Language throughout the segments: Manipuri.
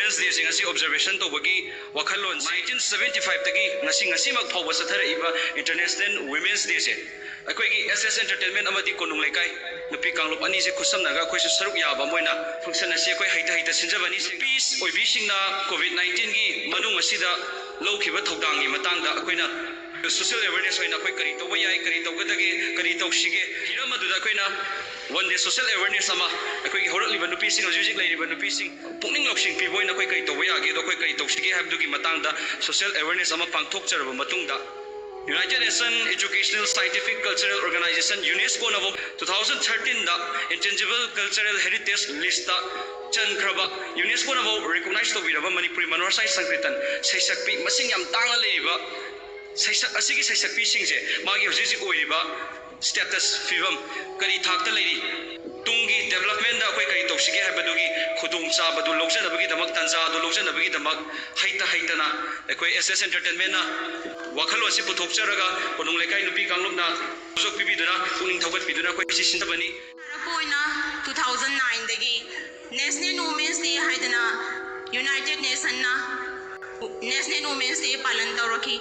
Women's Day sing asi observation to bagi wakhalon 1975 tagi ngasi mak phawba sathara iba International Women's Day se akoi gi SS Entertainment amadi konung lekai nupi kanglup ani se khusam naga khoi su saruk ya ba moina function asi akoi haita sinjabani peace oibi singna COVID-19 gi manung asida lawkhiba thodang gi matangda akoina social awareness oina koi kari toba yai kari togadage kari tawsige hiramadуда akoina one day social awareness ama akoi gi horak liba nupi sing music lai liba nupi sing pungning loksing pi boina koi kari toba yage do koi kari tawsige habdugi matangda social awareness ama pangthok charaba matungda United Nations Educational Scientific Cultural Organization UNESCO na 2013 da Intangible Cultural Heritage List da Chankraba UNESCO na recognize to biraba Manipuri Manorsai Sankritan Saisakpi masing yam tanga leiba Saisak asigi saisakpi singse magi hojisi oiriba status fivum kari thakta leiri tungi development da koi kari tawsige habadugi khudung cha badu lokjana bagi damak tanza do lokjana bagi damak haita na koi SS Entertainment na wakhalo asi puthok charaga konung lekai nupi kanglupna jok pibiduna puning thogat piduna koi si sintabani poina 2009 dagi National Women's Day haidana United Nations na National Women's Day palan tawraki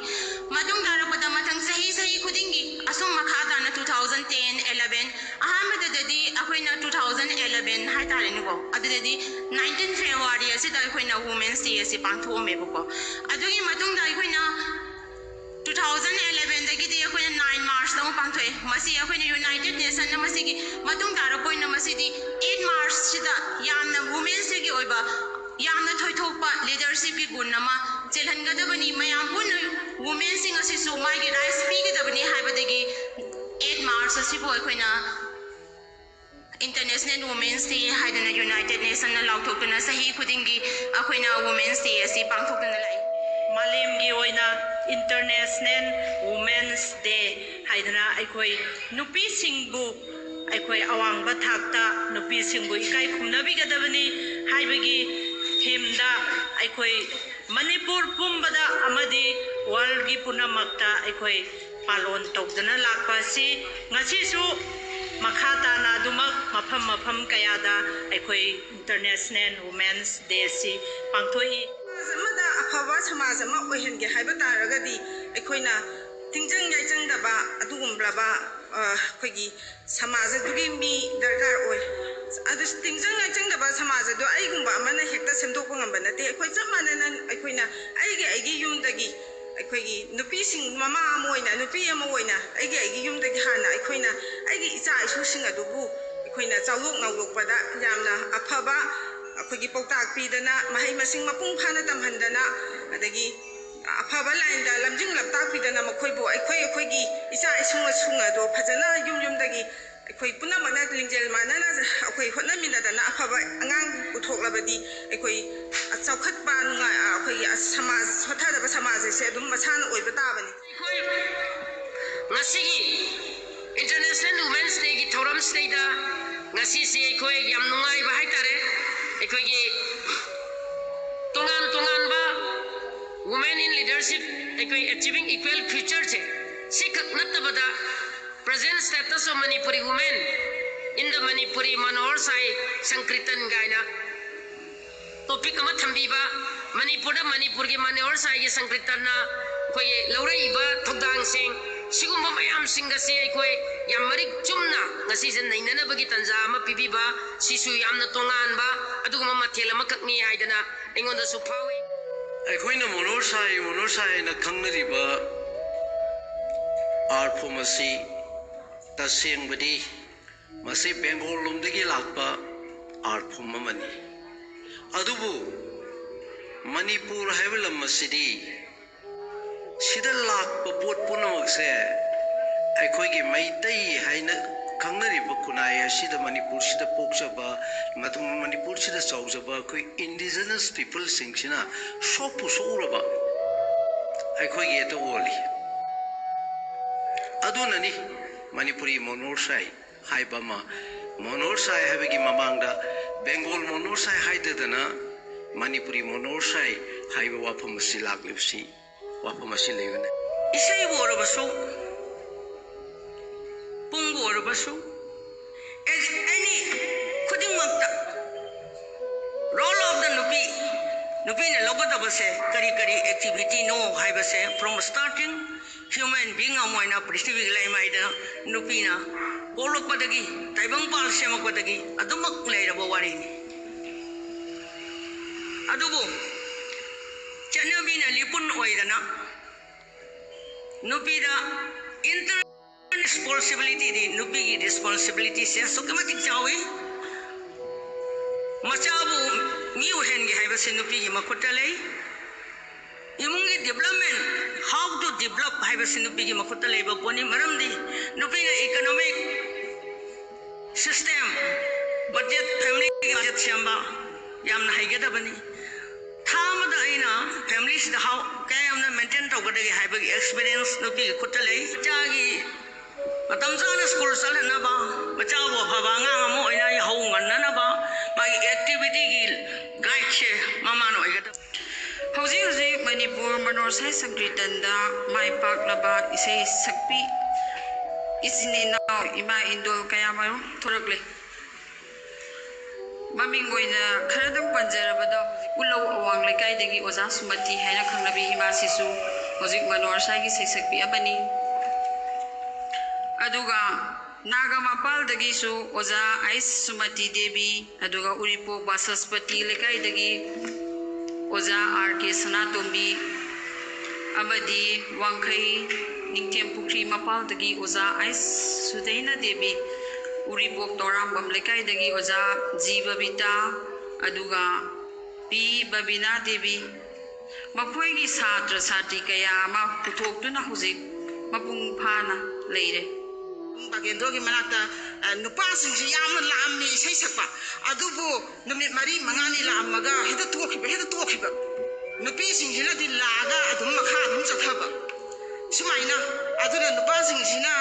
madung darapada matang sahi khudingi asung makhada na 2010 11 ahamada dadi akoina 2011 haitare ni ko adadi 19 February asida akoina Women's Day asi pangtho me ko adugi madung da akoina 2011 dagi di akoina 9 March da pangthoi masi akoina United Nations na masi gi madung dara poina masi di 8 March sida yamna Women's Day gi oiba yamna thoithokpa leadership gi gun nama chelhangadabani mayam pun women sing asisu mai gi rights pigadabani haibadagi 8 March asibo akoina International Women's Day haidana United Nations na lauthokna sahi khudingi akoina Women's Day asi pangthokna lai malem gi oina International Women's Day haidana aikoi nupi singbu aikoi awangba thakta nupi singbu ikai khumnabi gadabani haibagi themda aikoi Manipur pumbada amadi world gi punamakta aikoi palon tokdana lakpa si ngasi su makhata na dumak mafam kayada aikoi International Women's Day si pangthoi amada afaba samaj ama ohenge haiba taragadi aikoina tingjang yaijang daba adugumblaba khoigi samaj dugi mi darkar oi adu tingjang yaijang daba samaj do aigumba amana hekta semdokpa ngamba nate aikoi chamana aikoina aigi yumdagi aikoigi nupi sing mama amoina nupi amoina aigi yumdagi hana aikoina aigi icha isu sing adubu aikoina chawlok nawlokpada yamna afaba akoigi pautak pidana mahai masing mapung phana tamhandana adagi afaba line da lamjing laptak pidana makhoibo aikoigi isa isunga do phajana yumdagi akoi punamana lingjel manana akoi hotnamina dana afaba angang uthoklabadi akoi achawkhat ba nunga akoi samaj hothada ba samaj se adum masana oiba tabani ngasigi International Women's Day gi thoram stay da ngasi se akoi yam nungai ba haitare akoi gi tongan ba women in leadership akoi achieving equal future che sikak natabada present status of Manipuri women in the Manipuri Manorsai Sankritan Gaina topic ama thambiba Manipur gi Manorsai gi Sankritana koi lauraiba thodang sing sigumba mayam singasi koi yamarik chumna ngasi jen nainana bagi tanja ama pibiba sisu yamna tongan ba aduguma mathela makakni haidana engonda su phawi aikoina Manorsai na khangnariba arphomasi taseng-badi masi Bengal lomdagi lakpa art form amani adubu Manipur haibalam masidi sida lakpa pot punamakse aikoigi maitai haina khangnariba kunai asida Manipur sida pokjaba matum Manipur sida chaujaba koi indigenous people singsina sopu souraba aikoigi eto oli adunani Manipuri Manorsai haibama Manorsai habigi mamangda Bengal Manorsai haidadana Manipuri Manorsai haiba wapamasi laglipsi wapamasi levana isai borabasu pung borabasu any khuding makta role of the ꯅꯨꯄꯤꯅ ꯂꯧꯒꯗꯕꯁꯦ ꯀꯔꯤ ꯀꯔꯤ ꯑꯦꯛꯇꯤꯚꯤꯇꯤꯅꯣ ꯍꯥꯏꯕꯁꯦ from starting human being ꯑꯃ ꯑꯣꯏꯅ ꯄ꯭ꯔꯤꯊꯤꯕꯤꯒꯤ ꯂꯩꯃꯥꯏꯗ ꯅꯨꯄꯤꯅ ꯄꯣꯛꯂꯛꯄꯗꯒꯤ ꯇꯥꯏꯕꯪꯄꯥꯜ ꯁꯦꯝꯃꯛꯄꯗꯒꯤ ꯑꯗꯨꯃꯛ ꯂꯩꯔꯕ ꯋꯥꯔꯤꯅꯤ ꯑꯗꯨꯕꯨ ꯆꯠꯅꯕꯤꯅ ꯂꯤꯄꯨꯟ ꯑꯣꯏꯗꯅ ꯅꯨꯄꯤꯗ ꯔꯦꯁꯄꯣꯟꯁꯤꯕꯤꯂꯤꯇꯤꯗꯤ ꯅꯨꯄꯤꯒꯤ ꯔꯦꯁꯄꯣꯟꯁꯤꯕꯤꯂꯤꯇꯤꯁꯦ ꯑꯁꯨꯛꯀꯤ ꯃꯇꯤꯛ ꯆꯥꯎꯏ ꯃꯆꯥꯕꯨ ꯃꯤ ꯑꯣꯏꯍꯟꯒꯦ ꯍꯥꯏꯕꯁꯤ ꯅꯨꯄꯤꯒꯤ ꯃꯈꯨꯠꯇ ꯂꯩ ꯏꯃꯨꯡꯒꯤ ꯗꯤꯕꯂꯞꯃꯦꯟ ꯍꯥꯎ ꯇꯨ ꯗꯤꯕꯂꯞ ꯍꯥꯏꯕꯁꯤ ꯅꯨꯄꯤꯒꯤ ꯃꯈꯨꯠꯇ ꯂꯩꯕ ꯄꯣꯠꯅꯤ ꯃꯔꯝꯗꯤ ꯅꯨꯄꯤꯅ ꯏꯀꯣꯅꯣꯃꯤꯛ ꯁꯤꯁꯇꯦꯝ ꯕꯖꯦꯠ ꯐꯦꯃꯤꯂꯤꯒꯤ ꯕꯖꯦꯠ ꯁꯦꯝꯕ ꯌꯥꯝꯅ ꯍꯩꯒꯗꯕꯅꯤ ꯊꯥ ꯑꯃꯗ ꯑꯩꯅ ꯐꯦꯃꯤꯂꯤꯁꯤꯗ ꯀꯌꯥ ꯌꯥꯝꯅ ꯃꯦꯟꯇꯦꯟ ꯇꯧꯒꯗꯒꯦ ꯍꯥꯏꯕꯒꯤ ꯑꯦꯛꯁꯄꯤꯔꯤꯌꯦꯟꯁ ꯅꯨꯄꯤꯒꯤ ꯈꯨꯠꯇ ꯂꯩ ꯃꯆꯥꯒꯤ ꯃꯇꯝ ꯆꯥꯅ ꯁ꯭ꯀꯨꯜ ꯆꯠꯍꯟꯅꯕ ꯃꯆꯥꯕꯨ ꯑꯐꯕ ꯑꯉꯥꯡ ꯑꯃ ꯑꯣꯏꯅ ꯌꯥꯍꯧ ꯉꯟꯅꯅꯕ ꯃꯥꯒꯤ ꯑꯦꯛꯇꯤꯚꯤꯇꯤꯒꯤ ꯒꯥꯏꯗꯁꯦ ꯃꯃꯥꯅ ꯑꯣꯏꯒꯗꯕ ꯍꯧꯖꯤꯛ ꯍꯧꯖꯤꯛ ꯃꯅꯤꯄꯨꯔ ꯃꯅꯣꯔ ꯁꯥꯍꯤꯇ꯭ꯌ ꯁꯪꯀꯤꯔꯇꯟꯗ ꯃꯥꯏ ꯄꯥꯛꯂꯕ ꯏꯁꯩ ꯁꯛꯄꯤ ꯏꯆꯤꯟ ꯏꯅꯥꯎ ꯏꯃꯥ ꯏꯟꯗꯣꯜ ꯀꯌꯥꯃꯔꯨꯝ ꯊꯣꯔꯛꯂꯦ ꯃꯃꯤꯡ ꯑꯣꯏꯅ ꯈꯔꯗꯪ ꯄꯟꯖꯔꯕꯗ ꯎꯂꯧ ꯑꯋꯥꯡ ꯂꯩꯀꯥꯏꯗꯒꯤ ꯑꯣꯖꯥ ꯁꯨꯃꯇꯤ ꯍꯥꯏꯅ ꯈꯪꯅꯕꯤ ꯏꯃꯥꯁꯤꯁꯨ ꯍꯧꯖꯤꯛ ꯃꯅꯣꯔ ꯁꯥꯍꯤꯒꯤ ꯁꯩꯁꯛꯄꯤ ꯑꯃꯅꯤ ꯑꯗꯨꯒ ꯅꯥꯒꯥꯃꯄꯥꯜꯗꯒꯤꯁꯨ ꯑꯣꯖꯥ ꯑꯥꯏꯁ ꯁꯨꯃꯇꯤ ꯗꯦꯕꯤ ꯑꯗꯨꯒ ꯎꯔꯤꯄꯣꯛ ꯕꯥꯁꯁꯄꯇꯤ ꯂꯩꯀꯥꯏꯗꯒꯤ ꯑꯣꯖꯥ ꯑꯥꯔ ꯀꯦ ꯁꯅꯥꯇꯣꯝꯕꯤ ꯑꯃꯗꯤ ꯋꯥꯡꯈꯩ ꯅꯤꯡꯊꯦꯝꯄꯨꯈ꯭ꯔꯤ ꯃꯄꯥꯜꯗꯒꯤ ꯑꯣꯖꯥ ꯑꯥꯏꯁ ꯁꯨꯗꯩꯅ ꯗꯦꯕꯤ ꯎꯔꯤꯄꯣꯛ ꯇꯣꯔꯥꯝꯕꯝ ꯂꯩꯀꯥꯏꯗꯒꯤ ꯑꯣꯖꯥ ꯖꯤ ꯕꯕꯤꯇꯥ ꯑꯗꯨꯒ ꯄꯤ ꯕꯕꯤꯅꯥ ꯗꯦꯕꯤ ꯃꯈꯣꯏꯒꯤ ꯁꯥꯇ꯭ꯔ ꯁꯥꯇ꯭ꯔꯤ ꯀꯌꯥ ꯑꯃ ꯄꯨꯊꯣꯛꯇꯨꯅ ꯍꯧꯖꯤꯛ ꯃꯄꯨꯡ ꯐꯥꯅ ꯂꯩꯔꯦ ꯕꯥꯒꯦꯟꯗ꯭ꯔꯣꯒꯤ ꯃꯅꯥꯛꯇ ꯅꯨꯄꯥꯁꯤꯡꯁꯤ ꯌꯥꯝꯅ ꯂꯥꯛꯑꯝꯃꯤ ꯏꯁꯩ ꯁꯛꯄ ꯑꯗꯨꯕꯨ ꯅꯨꯃꯤꯠ 4-5 ꯂꯥꯛꯑꯝꯃꯒ ꯍꯦꯛꯇ ꯇꯣꯛꯈꯤꯕ ꯅꯨꯄꯤꯁꯤꯡꯁꯤꯅꯗꯤ ꯂꯥꯛꯑꯒ ꯑꯗꯨꯝ ꯃꯈꯥ ꯑꯗꯨꯝ ꯆꯠꯊꯕ ꯁꯨꯃꯥꯏꯅ ꯑꯗꯨꯅ ꯅꯨꯄꯥꯁꯤꯡꯁꯤꯅ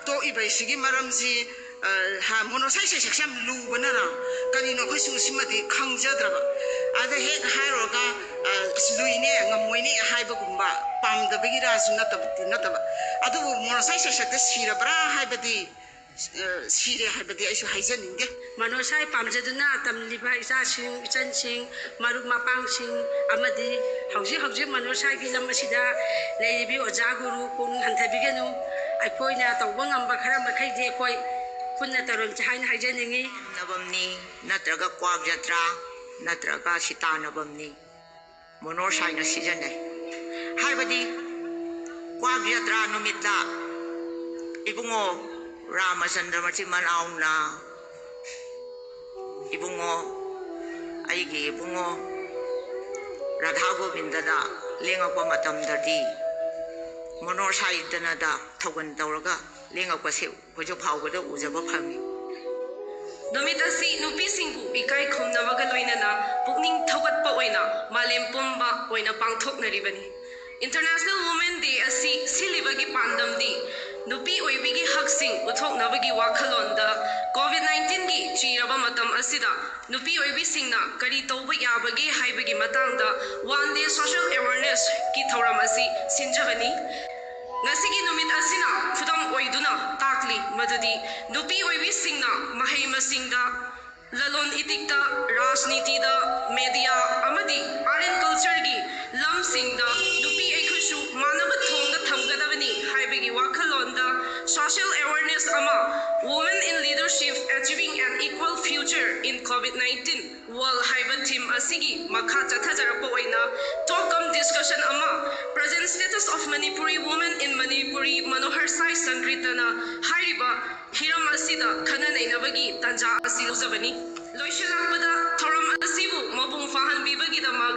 ꯇꯣꯛꯏꯕꯁꯤꯒꯤ ꯃꯔꯝꯁꯤ ꯃꯣꯅꯣꯁꯥꯏ ꯁꯩꯁꯛꯁꯦ ꯌꯥꯝ ꯂꯨꯕꯅꯔ ꯀꯔꯤꯅꯣ ꯑꯩꯈꯣꯏꯁꯨ ꯁꯤꯃꯗꯤ ꯈꯪꯖꯗ꯭ꯔꯕ ꯑꯗ ꯍꯦꯛ ꯍꯥꯏꯔꯨꯔꯒ ꯂꯨꯏꯅꯦ ꯉꯝꯃꯣꯏꯅꯦ ꯍꯥꯏꯕꯒꯨꯝꯕ ꯄꯥꯝꯗꯕꯒꯤꯔꯥꯁꯨ ꯅꯠꯇꯕ ꯑꯗꯨꯕꯨ ꯃꯣꯅꯣꯁꯥꯏ ꯁꯩꯁꯛꯇ ꯁꯤꯔꯕ꯭ꯔꯥ ꯍꯥꯏꯕꯗꯤ ꯁꯤꯔꯦ ꯍꯥꯏꯕꯗꯤ ꯑꯩꯁꯨ ꯍꯥꯏꯖꯅꯤꯡꯗꯦ ꯃꯅꯣꯁꯥꯏ ꯄꯥꯝꯖꯗꯨꯅ ꯇꯝꯂꯤꯕ ꯏꯆꯥꯁꯤꯡ ꯏꯆꯟꯁꯤꯡ ꯃꯔꯨꯞ ꯃꯄꯥꯡꯁꯤꯡ ꯑꯃꯗꯤ ꯍꯧꯖꯤꯛ ꯃꯅꯣꯁꯥꯏꯒꯤ ꯂꯝ ꯑꯁꯤꯗ ꯂꯩꯔꯤꯕꯤ ꯑꯣꯖꯥ ꯒꯨꯔꯨ ꯄꯨꯡ ꯍꯟꯊꯕꯤꯒꯅꯨ ꯑꯩꯈꯣꯏꯅ ꯇꯧꯕ ꯉꯝꯕ ꯈꯔ ꯃꯈꯩꯗꯤ ꯑꯩꯈꯣꯏ ꯄꯨꯟꯅ ꯇꯧꯔꯝꯁꯤ ꯍꯥꯏꯅ ꯍꯥꯏꯖꯅꯤꯡꯉꯤ ꯅꯕꯝꯅꯤ ꯅꯠꯇ꯭ꯔꯒ ꯀ꯭ꯋꯥꯛ ꯖꯇ꯭ꯔꯥ ꯅꯠꯇ꯭ꯔꯒ ꯁꯤꯇꯥꯅꯕꯝꯅꯤ ꯃꯣꯅꯣꯔꯁꯥꯏꯅ ꯁꯤꯖꯤꯟꯅꯩ ꯍꯥꯏꯕꯗꯤ ꯀ꯭ꯋꯥꯛ ꯖꯇ꯭ꯔꯥ ꯅꯨꯃꯤꯠꯇ ꯏꯕꯨꯡꯉꯣ ꯔꯥꯃꯆꯟꯗ꯭ꯔ ꯃꯆꯤꯟ ꯃꯅꯥꯎꯅ ꯏꯕꯨꯡꯉꯣ ꯑꯩꯒꯤ ꯏꯕꯨꯡꯉꯣ ꯔꯥꯙꯥ ꯒꯣꯕꯤꯟꯗꯗ ꯂꯦꯡꯉꯛꯄ ꯃꯇꯝꯗꯗꯤ ꯃꯣꯅꯣꯔꯁꯥꯏꯗꯅꯗ ꯊꯧꯒꯟ ꯇꯧꯔꯒ ꯂꯦꯡꯉꯛꯄꯁꯦ ꯍꯧꯖꯤꯛ ꯐꯥꯎꯕꯗ ꯎꯖꯕ ꯐꯪꯉꯤ ꯅꯨꯃꯤꯠ ꯑꯁꯤ ꯅꯨꯄꯤꯁꯤꯡꯕꯨ ꯏꯀꯥꯏ ꯈꯨꯝꯅꯕꯒ ꯂꯣꯏꯅꯅ ꯄꯨꯛꯅꯤꯡ ꯊꯧꯒꯠꯄ ꯑꯣꯏꯅ ꯃꯥꯂꯦꯝ ꯄꯨꯝꯕ ꯑꯣꯏꯅ ꯄꯥꯡꯊꯣꯛꯅꯔꯤꯕꯅꯤ ꯏꯟꯇꯔꯅꯦꯁꯅꯦꯜ ꯋꯨꯃꯦꯟ ꯗꯦ ꯑꯁꯤ ꯁꯤꯜꯂꯤꯕꯒꯤ ꯄꯥꯟꯗꯝꯗꯤ ꯅꯨꯄꯤ ꯑꯣꯏꯕꯤꯒꯤ ꯍꯛꯁꯤꯡ ꯎꯠꯊꯣꯛꯅꯕꯒꯤ ꯋꯥꯈꯜꯂꯣꯟꯗ ꯀꯣꯚꯤꯗ-19ꯒꯤ ꯆꯤꯔꯕ ꯃꯇꯝ ꯑꯁꯤꯗ ꯅꯨꯄꯤ ꯑꯣꯏꯕꯤꯁꯤꯡꯅ ꯀꯔꯤ ꯇꯧꯕ ꯌꯥꯕꯒꯦ ꯍꯥꯏꯕꯒꯤ ꯃꯇꯥꯡꯗ ꯋꯥꯟ ꯗꯦ ꯁꯣꯁꯤꯌꯦꯜ ꯑꯦꯋꯥꯔꯅꯦꯁꯀꯤ ꯊꯧꯔꯝ ꯑꯁꯤ ꯁꯤꯟꯖꯕꯅꯤ ꯉꯁꯤꯒꯤ ꯅꯨꯃꯤꯠ ꯑꯁꯤꯅ ꯈꯨꯗꯝ ꯑꯣꯏꯗꯨꯅ ꯇꯥꯛꯂꯤ ꯃꯗꯨꯗꯤ ꯅꯨꯄꯤ ꯑꯣꯏꯕꯤꯁꯤꯡꯅ ꯃꯍꯩ ꯃꯁꯤꯡꯗ ꯂꯂꯣꯟ ꯏꯇꯤꯛꯇ ꯔꯥꯖꯅꯤꯇꯤꯗ ꯃꯦꯗꯤꯌꯥ ꯑꯃꯗꯤ ꯑꯥꯔꯠ ꯑꯦꯟ ꯀꯜꯆꯔꯒꯤ ꯂꯝꯁꯤꯡꯗ ꯅꯨꯄꯤ ꯑꯩꯈꯣꯏꯁꯨ ꯃꯥꯟꯅꯕ ꯊꯣꯡꯗ ꯊꯝꯒꯗꯕꯅꯤ ꯍꯥꯏꯕꯒꯤ ꯋꯥꯈꯜꯂꯣꯟꯗ ꯁꯣꯁꯤꯌꯦꯜ ꯑꯦꯋꯥꯔꯅꯦꯁ ꯑꯃ women in leadership achieving an equal future in ꯀꯣꯚꯤꯗ-19 ꯋꯥꯔꯜ ꯍꯥꯏꯕ ꯊꯤꯝ ꯑꯁꯤꯒꯤ ꯃꯈꯥ ꯆꯠꯊꯖꯔꯛꯄ ꯑꯣꯏꯅ ꯇꯣꯛ ꯀꯝ ꯗꯤꯁꯀꯁꯟ ꯑꯃ present status of Manipuri women in Manipuri Manohar Sai ꯁꯪꯀ꯭ꯔꯤꯇꯅ ꯍꯥꯏꯔꯤꯕ ꯍꯤꯔꯝ ꯑꯁꯤꯗ ꯈꯟꯅ ꯅꯩꯅꯕꯒꯤ ꯇꯥꯟꯖꯥ ꯑꯁꯤ ꯂꯧꯖꯕꯅꯤ ꯂꯣꯏꯁꯤꯜꯂꯛꯄꯗ ꯊꯧꯔꯝ ꯑꯁꯤꯕꯨ ꯃꯄꯨꯡ ꯐꯥꯍꯟꯕꯤꯕꯒꯤꯗꯃꯛ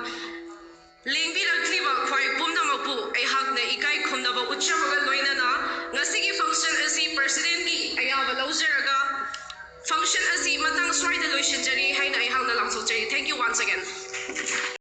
ꯂꯦꯡꯕꯤꯔꯛꯂꯤꯕ ꯈ꯭ꯋꯥꯏ ꯄꯨꯝꯅꯃꯛꯄꯨ ꯑꯩꯍꯥꯛꯅ ꯏꯀꯥꯏ ꯈꯨꯝꯅꯕ ꯎꯠꯆꯕꯒ ꯂꯣꯏꯅꯅ ꯉꯁꯤꯒꯤ ꯐꯪꯁꯟ ꯑꯁꯤ ꯄ꯭ꯔꯁꯤꯗꯦꯟꯠꯒꯤ ꯑꯌꯥꯕ ꯂꯧꯖꯔꯒ ꯐꯪꯁꯟ ꯑꯁꯤ ꯃꯇꯥꯡ ꯁ꯭ꯋꯥꯏꯗ ꯂꯣꯏꯁꯤꯟꯖꯔꯤ ꯍꯥꯏꯅ ꯑꯩꯍꯥꯛꯅ ꯂꯥꯎꯊꯣꯛꯆꯔꯤ ꯊꯦꯡꯛ ꯌꯨ ꯋꯥꯟꯁ ꯑꯒꯦꯟ